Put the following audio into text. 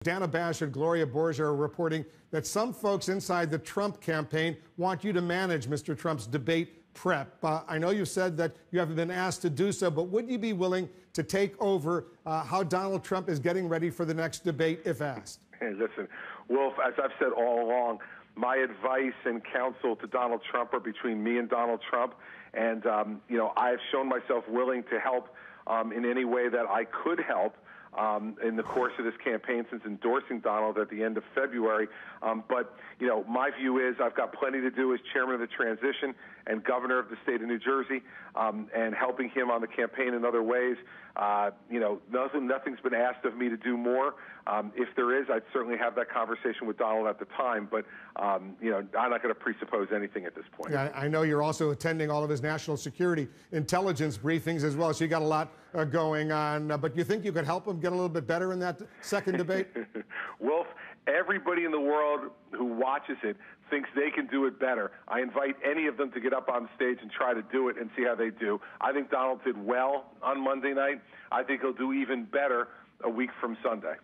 Dana Bash and Gloria Borgia are reporting that some folks inside the Trump campaign want you to manage Mr. Trump's debate prep. I know you said that you haven't been asked to do so, but would you be willing to take over how Donald Trump is getting ready for the next debate if asked? Hey, listen, Wolf, as I've said all along, my advice and counsel to Donald Trump are between me and Donald Trump. And, I've shown myself willing to help in any way that I could help in the course of this campaign since endorsing Donald at the end of February. But my view is I've got plenty to do as chairman of the transition and governor of the state of New Jersey, and helping him on the campaign in other ways. Nothing's been asked of me to do more. If there is, I'd certainly have that conversation with Donald at the time. But, I'm not going to presuppose anything at this point. Yeah, I know you're also attending all of his national security intelligence briefings as well, so you got a lot going on. But you think you could help him get a little bit better in that second debate? Wolf, everybody in the world who watches it thinks they can do it better. I invite any of them to get up on stage and try to do it and see how they do. I think Donald did well on Monday night. I think he'll do even better a week from Sunday.